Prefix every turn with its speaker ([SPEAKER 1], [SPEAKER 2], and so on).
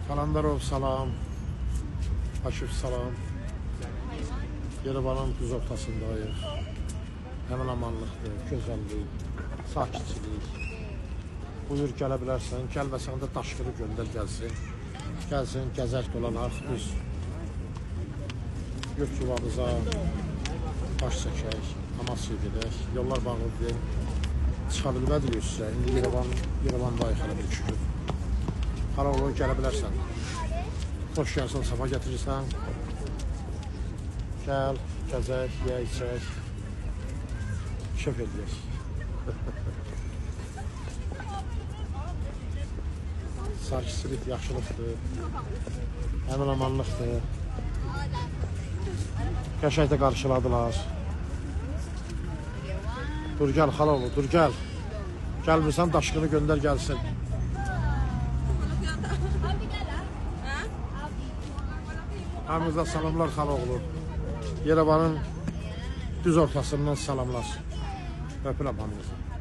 [SPEAKER 1] Kalandarov salam, Akif salam. Yerevanın düz ortasındayıq. Həmin amanlıqdır, gözəllik, sakitçilik. Buyur gələ bilərsən, gəlməsən də daşqırı göndər gəlsin. Gəlsin, gəzək dolanaq, düz yurt yuvamıza baş çəkək, Amasyaya gedək. Yollar bağlıdır, çıxa bilmədik sizə. İndi Yerevandayıq hələ bir şükür. Haralı gələ bilərsən. Xoş gəlsən, safa gətirirsən. Gəl, gəzək, yeyək, içək. Şöf edək. Sakitçilik, yaxşılıqdır. Əmin amanlıqdır. Qəşəkdə qarşıladılar. Dur gəl, xaloğlu, dur gəl. Gəlmirsən, daşqını göndər gəlsin. Hamınıza salamlar xaloğlu. Yerevanın düz ortasından salamlar. Öpürəm hamınızı.